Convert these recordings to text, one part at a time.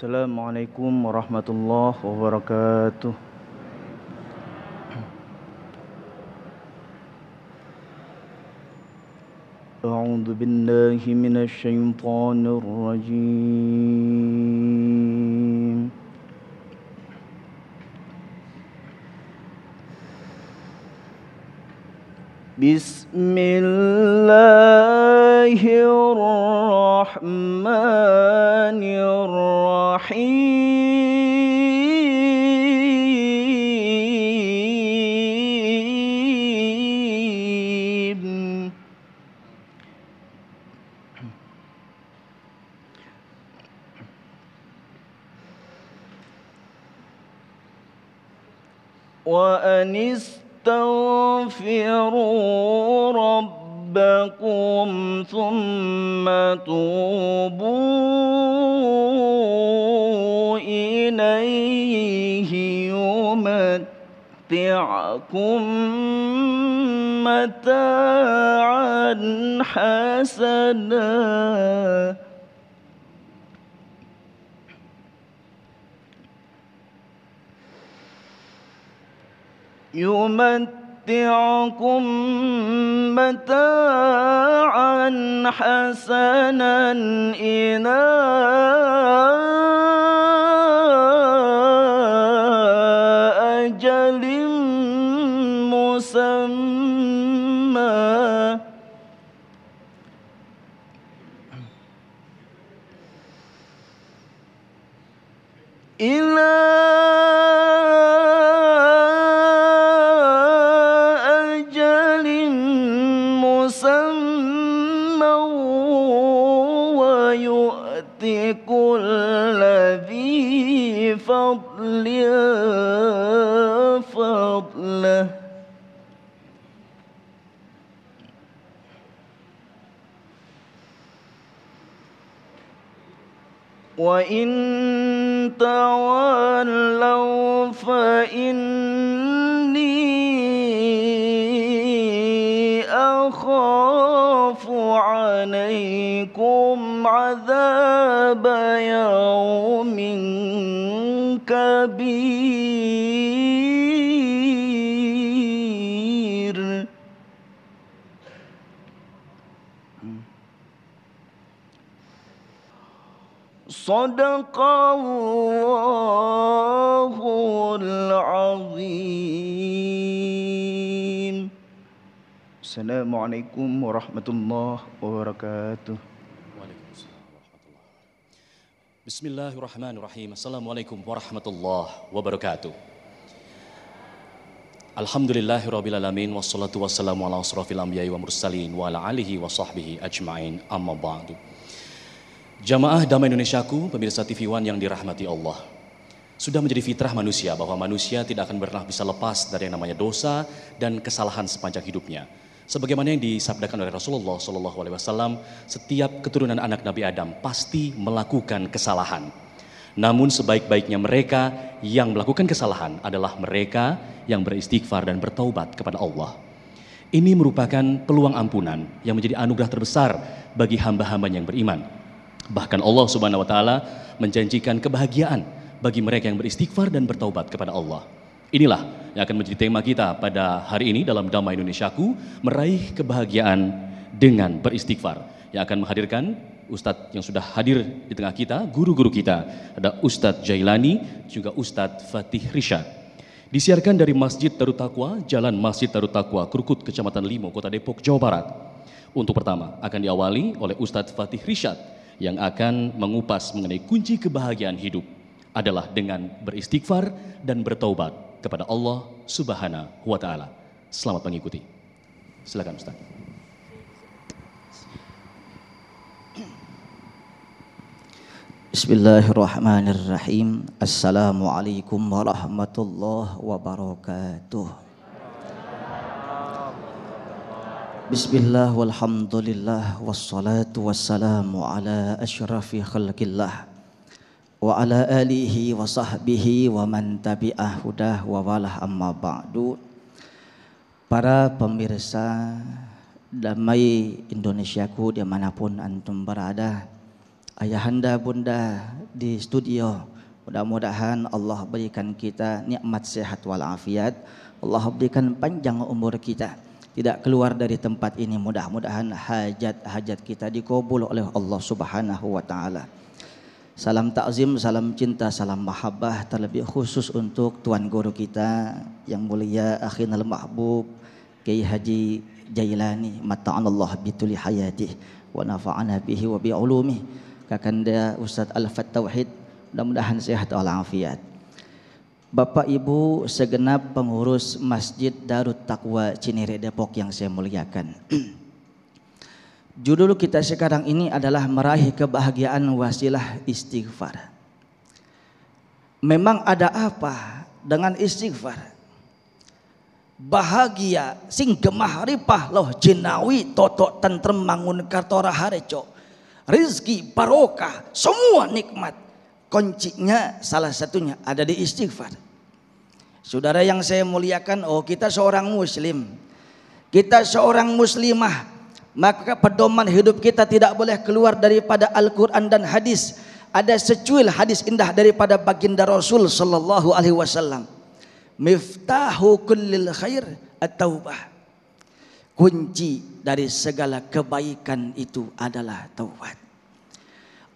Assalamualaikum warahmatullahi wabarakatuh. A'udzu billahi minasy syaithanir rajim. Bismillahirrahmanirrahim. Wa anistaghfiru rabbakum thumma tubu ilayhi yumatti'akum mata'an hasanah يمتعكم متاعا حسنا إلى أجل مسمى كل ذي فضل فضله وإن تولوا فإني أخاف عليكم عذاب يوم كبير صدق الله العظيم. Assalamualaikum warahmatullahi wabarakatuh. Bismillahirrahmanirrahim. Assalamualaikum warahmatullahi wabarakatuh. Alhamdulillahirabbil alamin wassalatu wassalamu ala asrofil anbiya'i wa mursalin wa ala alihi wa sahbihi ajma'in amma ba'du. Jamaah Damai Indonesiaku, pemirsa TV One yang dirahmati Allah. Sudah menjadi fitrah manusia bahwa manusia tidak akan pernah bisa lepas dari yang namanya dosa dan kesalahan sepanjang hidupnya. Sebagaimana yang disabdakan oleh Rasulullah SAW, setiap keturunan anak Nabi Adam pasti melakukan kesalahan. Namun sebaik-baiknya mereka yang melakukan kesalahan adalah mereka yang beristighfar dan bertaubat kepada Allah. Ini merupakan peluang ampunan yang menjadi anugerah terbesar bagi hamba-hambanya yang beriman. Bahkan Allah Subhanahu wa Ta'ala menjanjikan kebahagiaan bagi mereka yang beristighfar dan bertaubat kepada Allah. Inilah yang akan menjadi tema kita pada hari ini dalam Damai Indonesiaku, meraih kebahagiaan dengan beristighfar. Yang akan menghadirkan Ustadz yang sudah hadir di tengah kita, guru-guru kita. Ada Ustadz Jailani, juga Ustadz Fatih Rishad. Disiarkan dari Masjid Darut Taqwa, Jalan Masjid Darut Taqwa, Krukut, Kecamatan Limo, Kota Depok, Jawa Barat. Untuk pertama akan diawali oleh Ustadz Fatih Rishad yang akan mengupas mengenai kunci kebahagiaan hidup adalah dengan beristighfar dan bertaubat kepada Allah Subhanahu wa Ta'ala. Selamat mengikuti. Silakan Ustaz. Bismillahirrahmanirrahim. Assalamualaikum warahmatullahi wabarakatuh. Bismillah walhamdulillah wassalatu wassalamu ala asyrafi khalqillah wa ala alihi wa sahbihi wa man tabi'ah hudah wa walah amma ba'du. Para pemirsa Damai Indonesiaku dimanapun antum berada, ayahanda bunda di studio. Mudah-mudahan Allah berikan kita nikmat sehat walafiat. Allah berikan panjang umur kita. Tidak keluar dari tempat ini, mudah-mudahan hajat-hajat kita dikabul oleh Allah Subhanahu wa taala. Salam takzim, salam cinta, salam mahabbah terlebih khusus untuk tuan guru kita yang mulia akhinal mahbub Kiai Haji Jailani mata'anallah bituli hayatih wa nafa'ana bihi wa bi ulumih. Kakanda Ustaz Al-Fat Tauhid, mudah-mudahan sehat walafiat. Bapak Ibu segenap pengurus Masjid Darut Taqwa Cinere Depok yang saya muliakan. Judul kita sekarang ini adalah meraih kebahagiaan wasilah istighfar. Memang ada apa dengan istighfar? Bahagia sing gemah ripah loh jinawi toto tentrem mangun kartora hareco. Rizki barokah semua nikmat. Kuncinya salah satunya ada di istighfar. Saudara yang saya muliakan, kita seorang muslim, kita seorang muslimah, maka pedoman hidup kita tidak boleh keluar daripada Al-Quran dan hadis. Ada secuil hadis indah daripada baginda Rasul sallallahu alaihi wasallam. Miftahu kullil khair at-taubah. Kunci dari segala kebaikan itu adalah taubat.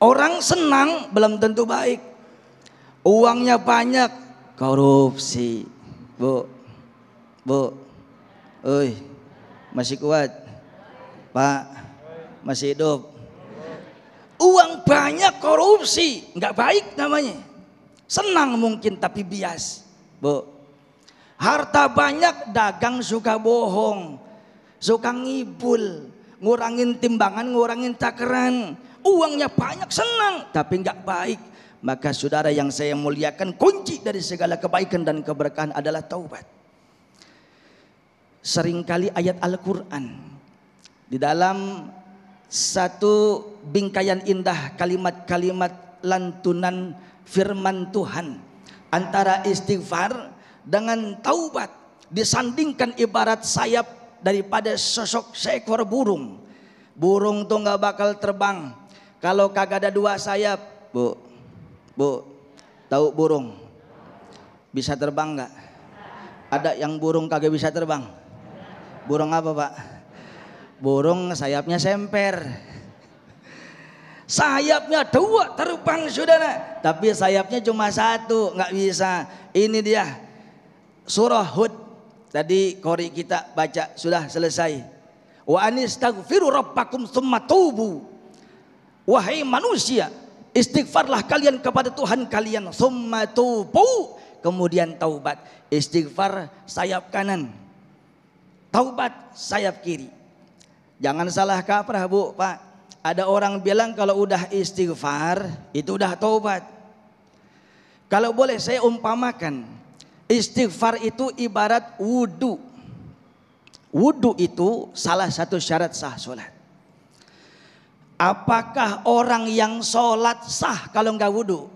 Orang senang belum tentu baik. Uangnya banyak, korupsi. Bu, oi, masih kuat? Pak, masih hidup? Uang banyak, korupsi, nggak baik namanya. Senang mungkin tapi bias. Bu, harta banyak, dagang suka bohong, suka ngibul, ngurangin timbangan, ngurangin takaran. Uangnya banyak, senang tapi nggak baik. Maka saudara yang saya muliakan, kunci dari segala kebaikan dan keberkahan adalah taubat. Seringkali ayat Al-Quran di dalam satu bingkaian indah kalimat-kalimat lantunan firman Tuhan antara istighfar dengan taubat disandingkan ibarat sayap daripada sosok seekor burung. Burung tuh nggak bakal terbang kalau kagak ada dua sayap. Bu, tahu burung bisa terbang nggak? Ada yang burung kagak bisa terbang? Burung apa Pak? Burung sayapnya semper. Sayapnya dua terbang saudara, tapi sayapnya cuma satu, nggak bisa. Ini dia surah Hud. Tadi qori kita baca sudah selesai. Wa anistaghfiru rabbakum tsumma tubu. Wahai manusia, istighfarlah kalian kepada Tuhan kalian, tsumma tubu, kemudian taubat. Istighfar sayap kanan, taubat sayap kiri. Jangan salah kaprah Bu, Pak. Ada orang bilang kalau udah istighfar itu udah taubat. Kalau boleh saya umpamakan, istighfar itu ibarat wudu. Wudu itu salah satu syarat sah sholat. Apakah orang yang sholat sah kalau nggak wudu?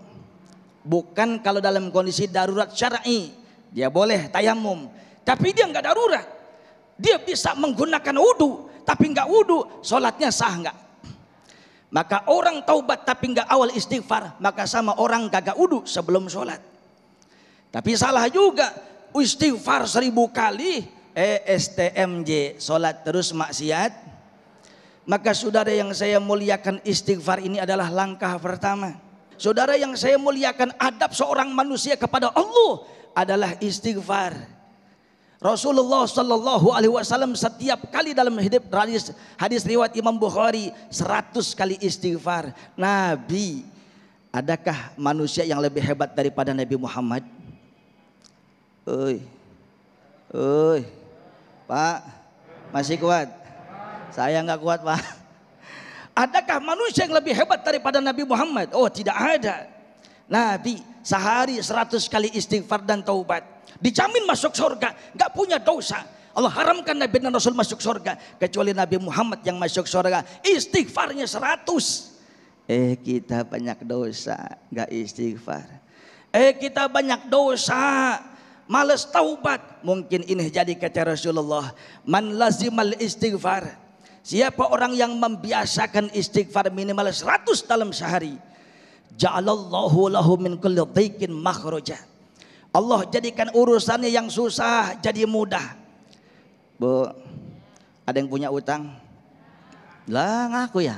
Bukan kalau dalam kondisi darurat syar'i, dia boleh tayamum. Tapi dia nggak darurat, dia bisa menggunakan wudu, tapi nggak wudu, sholatnya sah nggak? Maka orang taubat tapi nggak awal istighfar, maka sama orang kagak wudu sebelum sholat. Tapi salah juga, istighfar 1000 kali, STMJ, sholat terus maksiat. Maka saudara yang saya muliakan, istighfar ini adalah langkah pertama. Saudara yang saya muliakan, adab seorang manusia kepada Allah adalah istighfar. Rasulullah sallallahu alaihi wasallam setiap kali dalam hidup, hadis riwayat Imam Bukhari, 100 kali istighfar. Nabi, adakah manusia yang lebih hebat daripada Nabi Muhammad? Pak, masih kuat? Saya nggak kuat Pak. Adakah manusia yang lebih hebat daripada Nabi Muhammad? Oh, tidak ada. Nabi sehari 100 kali istighfar dan taubat, dijamin masuk surga, nggak punya dosa. Allah haramkan Nabi dan Rasul masuk surga, kecuali Nabi Muhammad yang masuk surga istighfarnya 100. Kita banyak dosa, nggak istighfar. Kita banyak dosa, males taubat. Mungkin ini jadi kata Rasulullah, man lazimal istighfar, Siapa orang yang membiasakan istighfar minimal 100 dalam sehari, ja'alallahu lahu min kulli dhiqin makhraja. Allah jadikan urusannya yang susah jadi mudah. Bu, ada yang punya utang? Lah ngaku ya.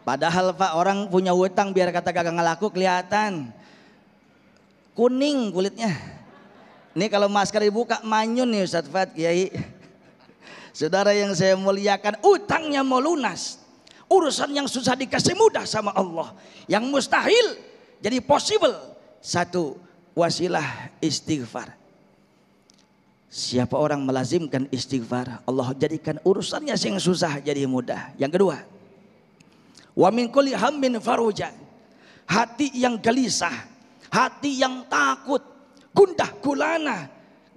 Padahal Pak, orang punya utang biar kata kagak ngelaku kelihatan kuning kulitnya. Ini kalau masker dibuka manyun nih Ustaz Fat Kiai. Saudara yang saya muliakan, utangnya mau lunas. Urusan yang susah dikasih mudah sama Allah. Yang mustahil jadi possible. Satu, wasilah istighfar. Siapa orang melazimkan istighfar, Allah jadikan urusannya yang susah jadi mudah. Yang kedua, wa min kulli hammin faruja. Hati yang gelisah, hati yang takut, gundah gulana,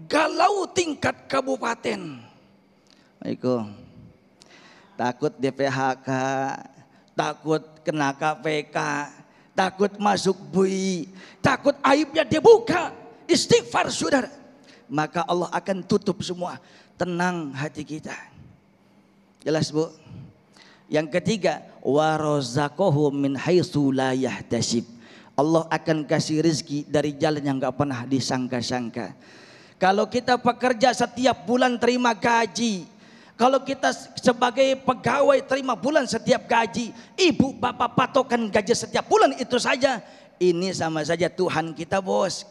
galau tingkat kabupaten. Takut di PHK, takut kena KPK, takut masuk bui, takut aibnya dibuka. Istighfar saudara, maka Allah akan tutup semua. Tenang hati kita. Jelas Bu? Yang ketiga, warazaqahu min haitsu la yahtasib. Allah akan kasih rezeki dari jalan yang enggak pernah disangka-sangka. Kalau kita pekerja setiap bulan terima gaji, kalau kita sebagai pegawai terima bulan setiap gaji, ibu bapak patokan gaji setiap bulan itu saja, ini sama saja Tuhan kita bos.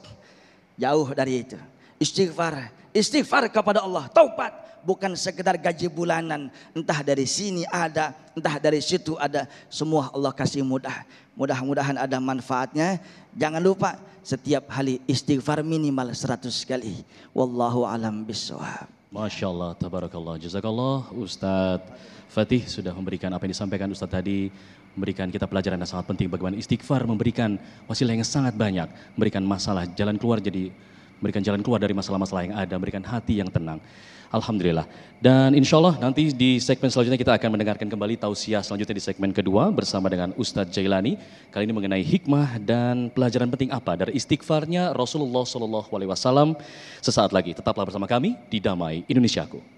Jauh dari itu. Istighfar, istighfar kepada Allah, taubat, bukan sekedar gaji bulanan, entah dari sini ada, entah dari situ ada, semua Allah kasih mudah. Mudah-mudahan ada manfaatnya. Jangan lupa setiap hari istighfar minimal 100 kali. Wallahu alam bissawab. Masya Allah, tabarakallah, jazakallah. Ustadz Fatih sudah memberikan apa yang disampaikan Ustadz tadi, memberikan kita pelajaran yang sangat penting bagaimana istighfar memberikan wasilah yang sangat banyak, memberikan masalah jalan keluar, jadi memberikan jalan keluar dari masalah-masalah yang ada, memberikan hati yang tenang. Alhamdulillah. Dan insya Allah nanti di segmen selanjutnya kita akan mendengarkan kembali tausiah selanjutnya di segmen kedua bersama dengan Ustadz Jailani. Kali ini mengenai hikmah dan pelajaran penting apa dari istighfarnya Rasulullah SAW. Sesaat lagi tetaplah bersama kami di Damai Indonesiaku.